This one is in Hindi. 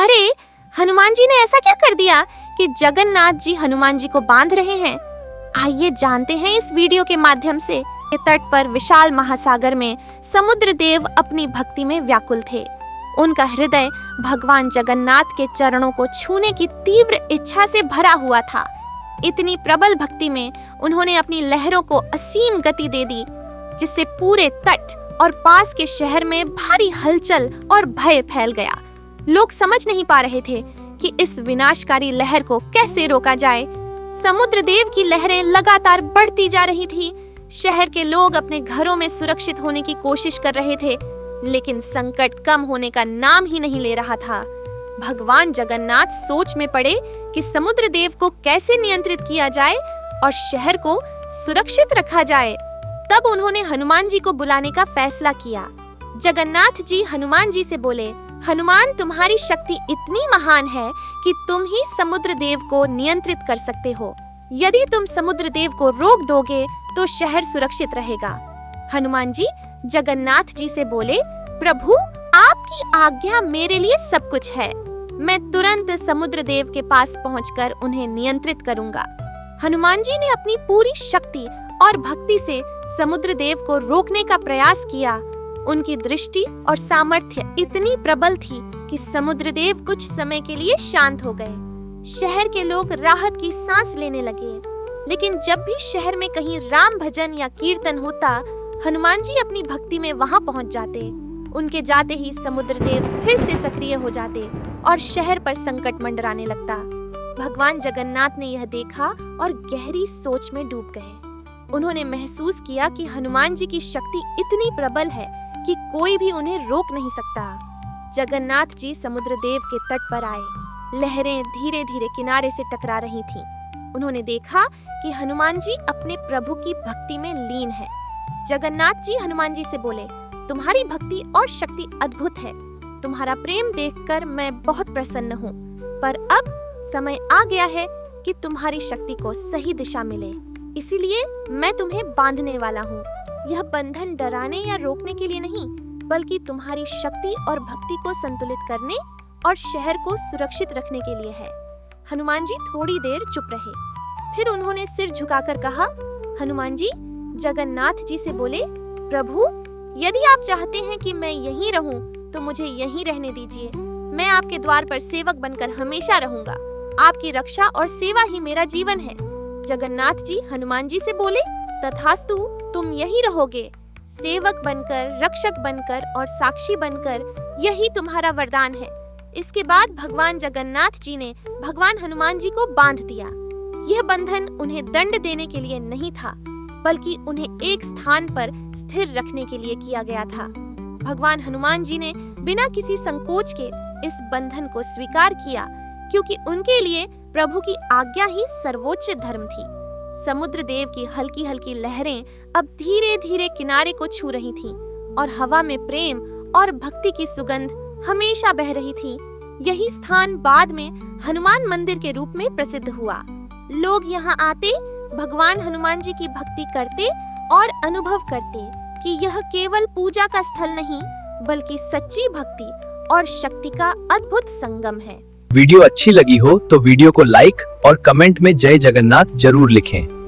अरे, हनुमान जी ने ऐसा क्या कर दिया कि जगन्नाथ जी हनुमान जी को बांध रहे हैं? आइए जानते हैं इस वीडियो के माध्यम से। तट पर विशाल महासागर में समुद्र देव अपनी भक्ति में व्याकुल थे। उनका हृदय भगवान जगन्नाथ के चरणों को छूने की तीव्र इच्छा से भरा हुआ था। इतनी प्रबल भक्ति में उन्होंने अपनी लहरों को असीम गति दे दी, जिससे पूरे तट और पास के शहर में भारी हलचल और भय फैल गया। लोग समझ नहीं पा रहे थे कि इस विनाशकारी लहर को कैसे रोका जाए। समुद्र देव की लहरें लगातार बढ़ती जा रही थी। शहर के लोग अपने घरों में सुरक्षित होने की कोशिश कर रहे थे, लेकिन संकट कम होने का नाम ही नहीं ले रहा था। भगवान जगन्नाथ सोच में पड़े कि समुद्र देव को कैसे नियंत्रित किया जाए और शहर को सुरक्षित रखा जाए। तब उन्होंने हनुमान जी को बुलाने का फैसला किया। जगन्नाथ जी हनुमान जी से बोले, हनुमान, तुम्हारी शक्ति इतनी महान है कि तुम ही समुद्र देव को नियंत्रित कर सकते हो। यदि तुम समुद्र देव को रोक दोगे तो शहर सुरक्षित रहेगा। हनुमान जी जगन्नाथ जी से बोले, प्रभु, आपकी आज्ञा मेरे लिए सब कुछ है। मैं तुरंत समुद्र देव के पास पहुंचकर उन्हें नियंत्रित करूंगा। हनुमान जी ने अपनी पूरी शक्ति और भक्ति से समुद्र देव को रोकने का प्रयास किया। उनकी दृष्टि और सामर्थ्य इतनी प्रबल थी कि समुद्र देव कुछ समय के लिए शांत हो गए। शहर के लोग राहत की सांस लेने लगे। लेकिन जब भी शहर में कहीं राम भजन या कीर्तन होता, हनुमान जी अपनी भक्ति में वहां पहुंच जाते। उनके जाते ही समुद्र देव फिर से सक्रिय हो जाते और शहर पर संकट मंडराने लगता। भगवान जगन्नाथ ने यह देखा और गहरी सोच में डूब गए। उन्होंने महसूस किया कि हनुमान जी की शक्ति इतनी प्रबल है कि कोई भी उन्हें रोक नहीं सकता। जगन्नाथ जी समुद्र देव के तट पर आए। लहरें धीरे धीरे किनारे से टकरा रही थीं। उन्होंने देखा कि हनुमान जी अपने प्रभु की भक्ति में लीन है। जगन्नाथ जी हनुमान जी से बोले, तुम्हारी भक्ति और शक्ति अद्भुत है। तुम्हारा प्रेम देखकर मैं बहुत प्रसन्न हूँ, पर अब समय आ गया है कि तुम्हारी शक्ति को सही दिशा मिले। इसीलिए मैं तुम्हें बांधने वाला हूँ। यह बंधन डराने या रोकने के लिए नहीं, बल्कि तुम्हारी शक्ति और भक्ति को संतुलित करने और शहर को सुरक्षित रखने के लिए है। हनुमान जी थोड़ी देर चुप रहे। फिर उन्होंने सिर झुकाकर कहा, हनुमान जी जगन्नाथ जी से बोले, प्रभु, यदि आप चाहते हैं कि मैं यहीं रहूं, तो मुझे यहीं रहने दीजिए। मैं आपके द्वार पर सेवक बनकर हमेशा रहूंगा। आपकी रक्षा और सेवा ही मेरा जीवन है। जगन्नाथ जी हनुमान जी से बोले, तथास्तु, तुम यहीं रहोगे। सेवक बनकर, रक्षक बनकर और साक्षी बनकर, यही तुम्हारा वरदान है। इसके बाद भगवान जगन्नाथ जी ने भगवान हनुमान जी को बांध दिया। यह बंधन उन्हें दंड देने के लिए नहीं था, बल्कि उन्हें एक स्थान पर स्थिर रखने के लिए किया गया था। भगवान हनुमान जी ने बिना किसी संकोच के इस बंधन को स्वीकार किया, क्योंकि उनके लिए प्रभु की आज्ञा ही सर्वोच्च धर्म थी। समुद्र देव की हल्की हल्की लहरें अब धीरे धीरे किनारे को छू रही थीं, और हवा में प्रेम और भक्ति की सुगंध हमेशा बह रही थी। यही स्थान बाद में हनुमान मंदिर के रूप में प्रसिद्ध हुआ। लोग यहाँ आते, भगवान हनुमान जी की भक्ति करते और अनुभव करते कि यह केवल पूजा का स्थल नहीं, बल्कि सच्ची भक्ति और शक्ति का अद्भुत संगम है। वीडियो अच्छी लगी हो तो वीडियो को लाइक और कमेंट में जय जगन्नाथ जरूर लिखें।